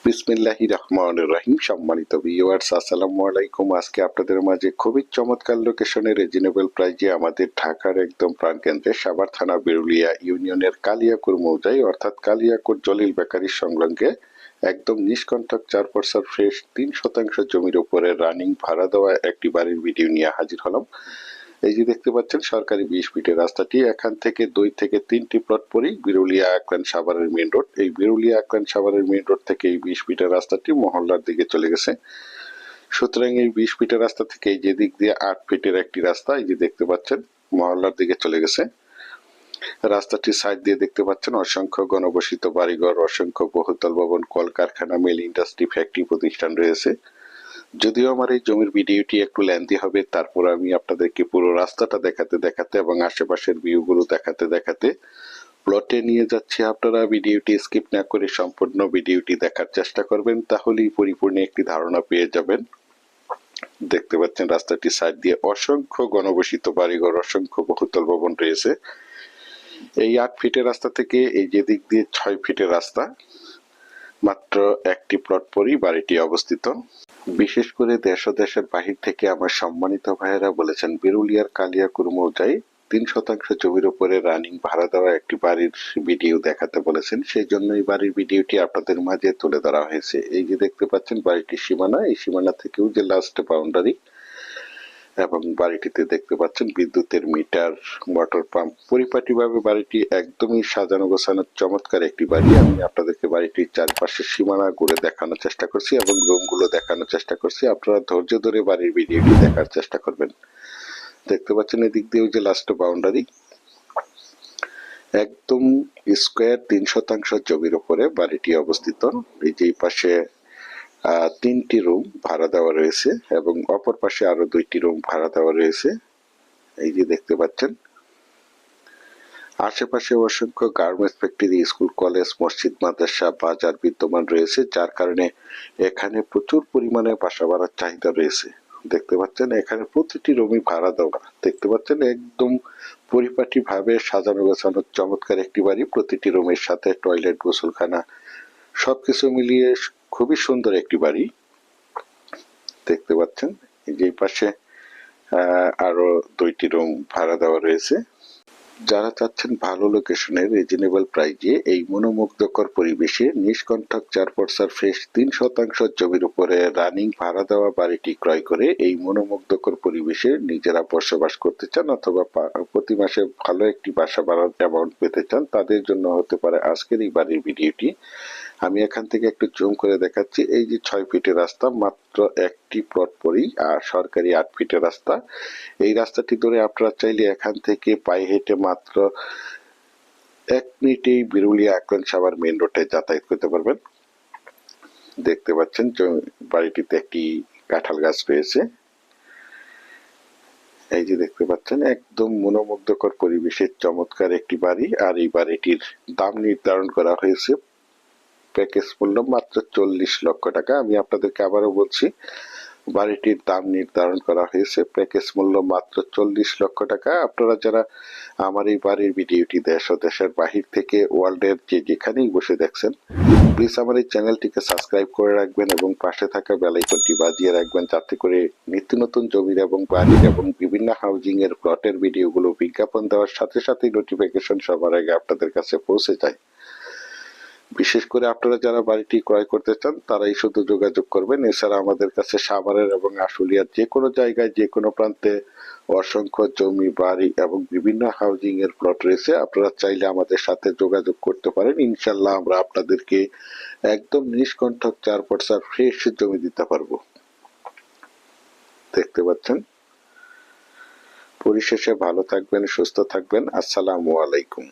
বিসমিল্লাহির রহমানির রহিম। সম্মানিত ভিউয়ার্স, আসসালামু আলাইকুম। আজকে আপনাদের মাঝে খুবই চমৎকার লোকেশনে রিজনেবল প্রাইজে আমাদের ঢাকার একদম প্রাণকেন্দ্রে সাভার থানা বিরুলিয়া ইউনিয়নের কালিয়াকুর মৌজায় অর্থাৎ কালিয়াকুর জলিল বেকারির সংলগ্নে একদম নিষ্কণ্টক 4% ফ্রেশ 3% জমির উপরে রানিং ভাড়া দেওয়া একটি বাড়ির ভিডিও নিয়ে হাজির হলাম। এই যে দেখতে পাচ্ছেন সরকারি 20 ফিটের রাস্তাটি, এখান থেকে 2 থেকে 3টি প্লট পরেই বিরুলিয়া আকরান সাভারের মেইন রোড। এই বিরুলিয়া আকরান সাভারের মেইন রোড থেকে এই 20 ফিটের রাস্তাটি মহল্লার দিকে চলে গেছে। সুতরাং এই 20 ফিটের রাস্তা থেকে এই যে দিক দিয়ে 8 ফিটের একটি রাস্তা এই যে দেখতে পাচ্ছেন মহল্লার দিকে চলে গেছে। রাস্তাটির সাইড দিয়ে দেখতে পাচ্ছেন অসংখ্য ঘনবসিত বাড়িঘর, অসংখ্য বহুতল ভবন, কলকারখানা, মিল, ইন্ডাস্ট্রি, ফ্যাক্টরি প্রতিষ্ঠান রয়েছে। যদিও আমার এই জমির ভিডিওটি একটু লেন্থি হবে, তারপর আমি আপনাদেরকে পুরো রাস্তাটা দেখাতে দেখাতে এবং আশেপাশের ভিউগুলো দেখাতে দেখাতে প্লটে নিয়ে যাচ্ছি। আপনারা ভিডিওটি স্কিপ না করে সম্পূর্ণ ভিডিওটি দেখার চেষ্টা করবেন, তাহলেই পরিপূর্ণ একটি ধারণা পেয়ে যাবেন। দেখতে পাচ্ছেন রাস্তাটির সাইড দিয়ে অসংখ্য ঘনবসিত বাড়িঘর, অসংখ্য বহুতল ভবন রয়েছে। এই 8 ফিটের রাস্তা থেকে এই যে দিক দিয়ে 6 ফিটের রাস্তা, মাত্র একটি প্লট পরেই বাড়িটি অবস্থিত। বিশেষ করে দেশ ও দেশের বাহির থেকে আমার সম্মানিত ভাইয়েরা বলেছেন বিরুলিয়ার কালিয়াকুর মৌজায় 3% জমির উপরে রানিং ভাড়া দেওয়া একটি বাড়ির ভিডিও দেখাতে বলেছেন। সেই জন্য এই বাড়ির ভিডিওটি আপনাদের মাঝে তুলে ধরা হয়েছে। এই যে দেখতে পাচ্ছেন বাড়িটির সীমানা, এই সীমানা থেকেও যে লাস্ট বাউন্ডারি এবং বাড়িটিতে দেখতে পাচ্ছেন বিদ্যুতের মিটার, মোটর পাম্প, পরিপাটিভাবে বাড়িটি একদমই সাজানো গোছানো চমৎকার একটি বাড়ি। আমি আপনাদেরকে বাড়িটির চারপাশের সীমানা ঘুরে দেখানোর চেষ্টা করছি এবং রুমগুলো দেখানোর চেষ্টা করছি। আপনারা ধৈর্য ধরে বাড়ির ভিডিওটি দেখার চেষ্টা করবেন। দেখতে পাচ্ছেন এদিক দিয়েও যে লাস্ট বাউন্ডারি, একদম স্কোয়ার 3% জমির উপরে বাড়িটি অবস্থিত। এই যে পাশে 3টি রুম ভাড়া দেওয়া রয়েছে এবং অপর পাশে আরো 2টি রুম ভাড়া দেওয়া রয়েছে। এই যে দেখতে পাচ্ছেন আশেপাশে অসংখ্য গার্মেন্টস ফ্যাক্টরি, স্কুল, কলেজ, মসজিদ, মাদ্রাসা, বাজার বিদ্যমান রয়েছে, যার কারণে এখানে প্রচুর পরিমাণে বাসা ভাড়ার চাহিদা রয়েছে। দেখতে পাচ্ছেন এখানে প্রতিটি রুমই ভাড়া দেওয়া। দেখতে পাচ্ছেন একদম পরিপাটি ভাবে সাজানো গোছানো চমৎকার একটি বাড়ি। প্রতিটি রুমের সাথে টয়লেট, গোসলখানা সবকিছু মিলিয়ে খুবই সুন্দর একটি বাড়ি। দেখতে পাচ্ছেন এই যে পাশে আরো 2টি রুম ভাড়া দেওয়া রয়েছে। যারা চাচ্ছেন ভালো লোকেশনে রিজনেবল প্রাইজে এই মনোমুগ্ধকর পরিবেশে নিষ্কণ্টক 4% ফ্রেশ 3% জমির উপরে রানিং ভাড়া দেওয়া বাড়িটি ক্রয় করে এই মনোমুগ্ধকর পরিবেশে নিজেরা বসবাস করতে চান অথবা প্রতি মাসে ভালো একটি বাসা ভাড়ার অ্যামাউন্ট পেতে চান, তাদের জন্য হতে পারে আজকের এই বাড়ির ভিডিওটি। আমি এখান থেকে একটু জুম করে দেখাচ্ছি। এই যে 6 ফিটের রাস্তা, মাত্র একটি প্লট পরেই আর সরকারি 8 ফিটের রাস্তা। এই রাস্তাটি ধরে আপনারা চাইলে এখান থেকে পায়ে হেঁটে মাত্র 1 মিনিটেই বিরুলিয়া আকরান সাভার মেইন রোডে যাতায়াত করতে পারবেন। দেখতে পাচ্ছেন বাড়িটিতে একটি কাঁঠাল গাছ রয়েছে। এই যে দেখতে পাচ্ছেন একদম মনোমুগ্ধকর পরিবেশের চমৎকার একটি বাড়ি। আর এই বাড়িটির দাম নির্ধারণ করা হয়েছে প্যাকেজ মূল্য মাত্র 40 লক্ষ টাকা। আমি আপনাদেরকে আবারও বলছি, বাড়িটির দাম নির্ধারণ করা হয়েছে প্যাকেজ মূল্য মাত্র 40 লক্ষ টাকা। আপনারা যারা আমার এই বাড়ির ভিডিওটি দেশ ও দেশের বাহির থেকে ওয়ার্ল্ডের যেখানেই বসে দেখছেন, প্লিজ আমার এই চ্যানেলটিকে সাবস্ক্রাইব করে রাখবেন এবং পাশে থাকা বেল আইকনটি বাজিয়ে রাখবেন, যাতে করে নিত্য নতুন জমির এবং বাড়ির এবং বিভিন্ন হাউজিং এর প্লটের ভিডিওগুলো বিজ্ঞাপন দেওয়ার সাথে সাথে নোটিফিকেশন সবার আগে আপনাদের কাছে পৌঁছে যায়। বিশেষ করে আপনারা যারা বাড়িটি ক্রয় করতে চান তারাই শুধু যোগাযোগ করবেন। এছাড়া আমাদের কাছে সাভারের এবং আশুলিয়ার যে কোনো জায়গায় যে কোনো প্রান্তে অসংখ্য জমি, বাড়ি এবং বিভিন্ন হাউজিং এর প্লট রয়েছে। আপনারা চাইলে আমাদের সাথে যোগাযোগ করতে পারেন। ইনশাল্লাহ আমরা আপনাদেরকে একদম নিষ্কণ্টক 4% ফ্রেশ জমি দিতে পারবো। দেখতে পাচ্ছেন। পরিশেষে ভালো থাকবেন, সুস্থ থাকবেন। আসসালামু আলাইকুম।